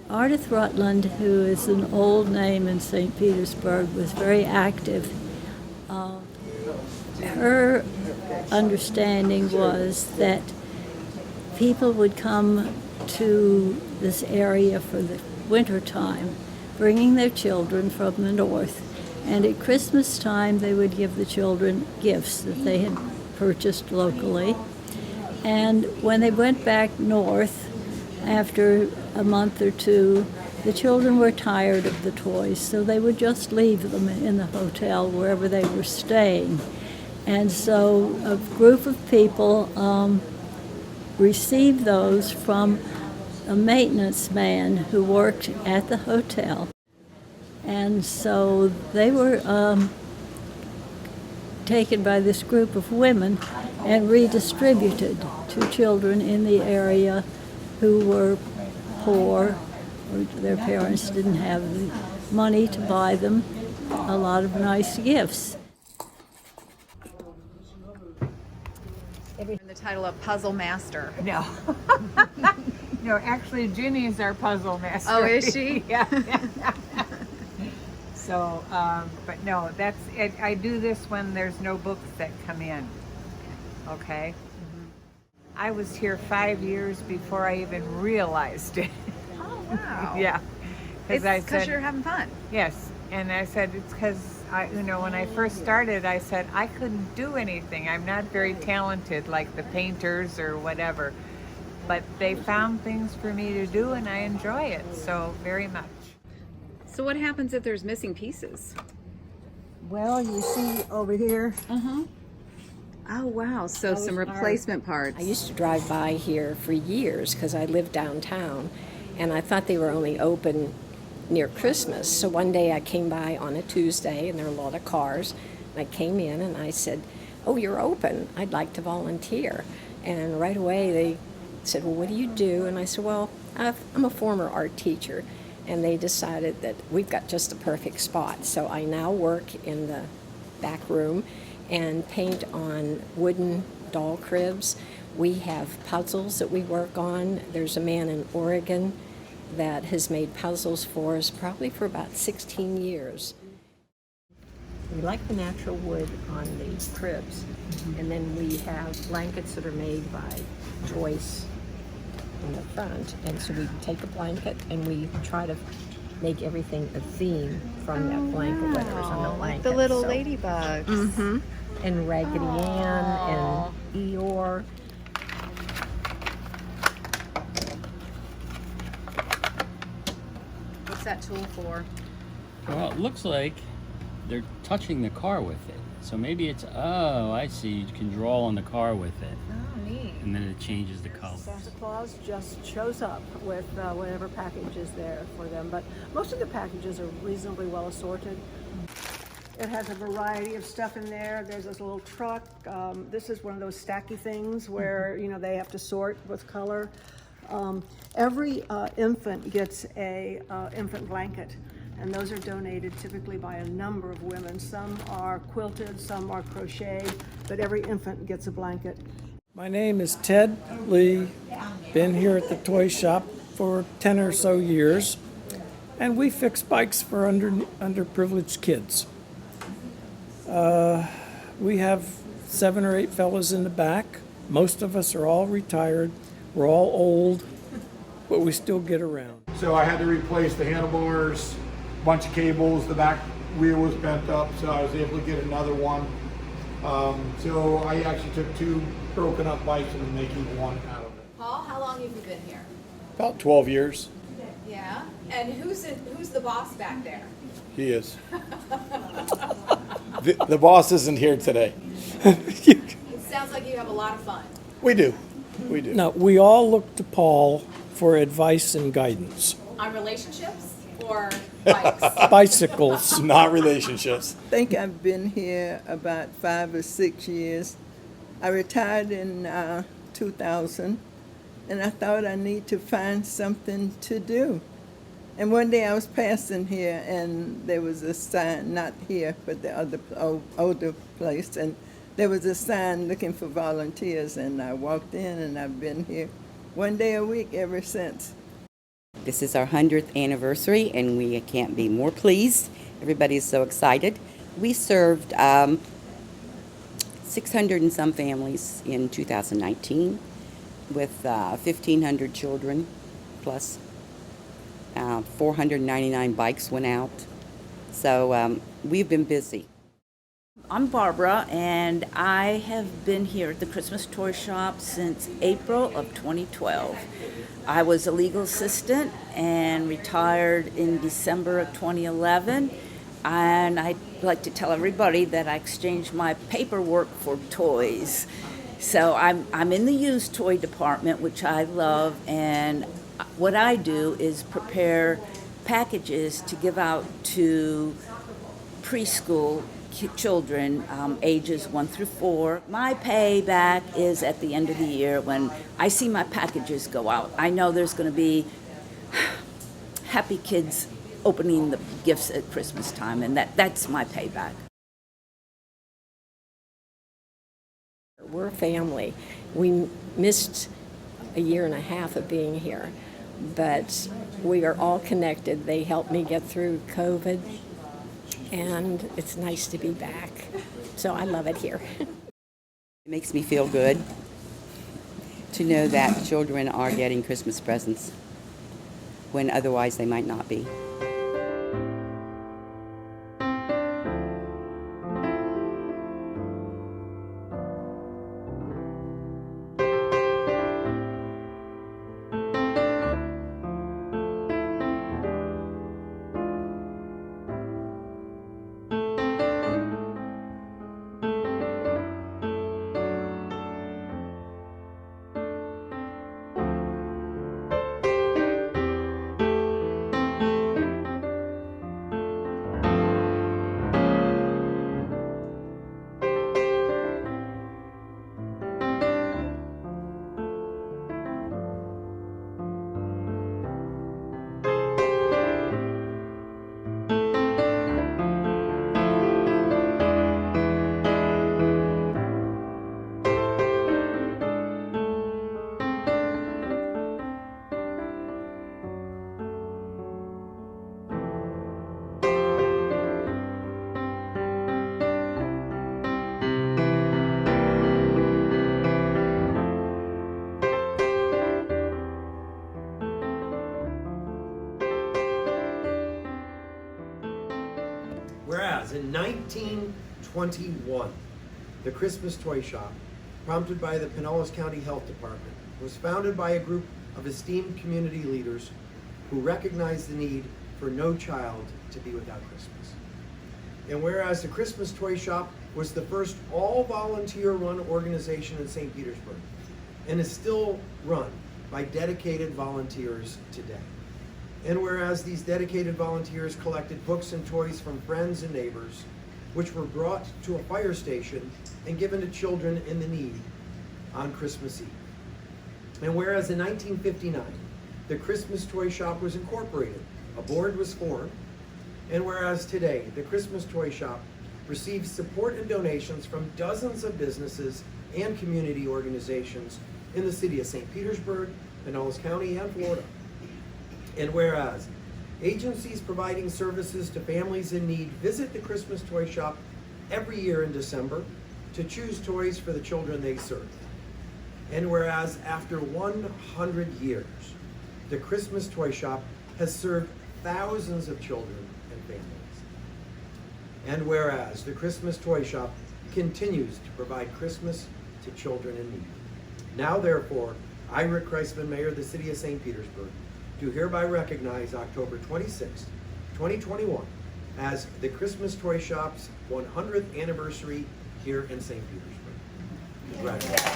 Ardith Rutland, who is an old name in St. Petersburg, was very active. Her understanding was that people would come to this area for the winter time, bringing their children from the north. And at Christmas time, they would give the children gifts that they had purchased locally. And when they went back north, after a month or two, the children were tired of the toys, so they would just leave them in the hotel wherever they were staying. And so a group of people received those from a maintenance man who worked at the hotel. And so they were taken by this group of women and redistributed to children in the area who were poor, or their parents didn't have the money to buy them a lot of nice gifts. The title of Puzzle Master. No. No, actually, Ginny is our puzzle master. Oh, is she? Yeah. So, but no, that's it. I do this when there's no books that come in. Okay? I was here 5 years before I even realized it. Oh, wow. Yeah. It's because you're having fun. Yes. And I said, it's because, when I first started, I said, I couldn't do anything. I'm not very talented like the painters or whatever. But they found things for me to do, and I enjoy it so very much. So what happens if there's missing pieces? Well, you see over here, Oh, wow. So some replacement parts. I used to drive by here for years because I lived downtown, and I thought they were only open near Christmas. So one day I came by on a Tuesday, and there were a lot of cars. And I came in and I said, "Oh, you're open. I'd like to volunteer." And right away they said, "Well, what do you do?" And I said, "Well, I'm a former art teacher." And they decided that we've got just the perfect spot. So I now work in the back room and paint on wooden doll cribs. We have puzzles that we work on. There's a man in Oregon that has made puzzles for us probably for about 16 years. We like the natural wood on the cribs. And then we have blankets that are made by Joyce in the front. And so we take a blanket and we try to make everything a theme from that blanket, whatever's on the blanket. The little ladybugs. And Raggedy Ann and Eeyore. What's that tool for? Well, it looks like they're touching the car with it. So maybe it's, oh, I see. You can draw on the car with it. Oh, neat. And then it changes the color. Santa Claus just shows up with whatever package is there for them, but most of the packages are reasonably well assorted. It has a variety of stuff in there. There's this little truck. This is one of those stacky things where they have to sort with color. Every infant gets a infant blanket, and those are donated typically by a number of women. Some are quilted, some are crocheted, but every infant gets a blanket. My name is Ted Lee. Been here at the toy shop for 10 or so years, and we fix bikes for underprivileged kids. We have 7 or 8 fellows in the back. Most of us are all retired. We're all old, but we still get around. So I had to replace the handlebars, bunch of cables, the back wheel was bent up, so I was able to get another one. So I actually took 2 broken up bikes and making one out of it. Paul, how long have you been here? About 12 years. Yeah. And who's the boss back there? He is. The boss isn't here today. It sounds like you have a lot of fun. We do. We do. Now, we all look to Paul for advice and guidance. On relationships or bikes? Bicycles. Not relationships. I think I've been here about 5 or 6 years. I retired in 2000, and I thought I need to find something to do. And one day I was passing here, and there was a sign, not here, but the other older place, and there was a sign looking for volunteers, and I walked in, and I've been here one day a week ever since. This is our 100th anniversary, and we can't be more pleased. Everybody's so excited. We served 600 and some families in 2019 with 1,500 children, plus 499 bikes went out. So we've been busy. I'm Barbara, and I have been here at the Christmas Toy Shop since April of 2012. I was a legal assistant and retired in December of 2011. And I'd like to tell everybody that I exchanged my paperwork for toys. So I'm in the used toy department, which I love, and what I do is prepare packages to give out to preschool children ages 1 through 4. My payback is at the end of the year when I see my packages go out. I know there's going to be happy kids opening the gifts at Christmas time, and that's my payback. We're a family. We missed a year and a half of being here, but we are all connected. They helped me get through COVID, and it's nice to be back. So I love it here. It makes me feel good to know that children are getting Christmas presents when otherwise they might not be. Whereas in 1921, the Christmas Toy Shop, prompted by the Pinellas County Health Department, was founded by a group of esteemed community leaders who recognized the need for no child to be without Christmas. And whereas the Christmas Toy Shop was the first all-volunteer run organization in St. Petersburg and is still run by dedicated volunteers today. And whereas these dedicated volunteers collected books and toys from friends and neighbors, which were brought to a fire station and given to children in the need on Christmas Eve. And whereas in 1959, the Christmas Toy Shop was incorporated, a board was formed, and whereas today, the Christmas Toy Shop receives support and donations from dozens of businesses and community organizations in the city of St. Petersburg, Pinellas County, and Florida. And whereas agencies providing services to families in need visit the Christmas Toy Shop every year in December to choose toys for the children they serve. And whereas after 100 years, the Christmas Toy Shop has served thousands of children and families. And whereas the Christmas Toy Shop continues to provide Christmas to children in need. Now therefore, I, Rick Kreisman, Mayor of the City of St. Petersburg, do hereby recognize October 26, 2021 as the Christmas Toy Shop's 100th anniversary here in St. Petersburg. Congratulations.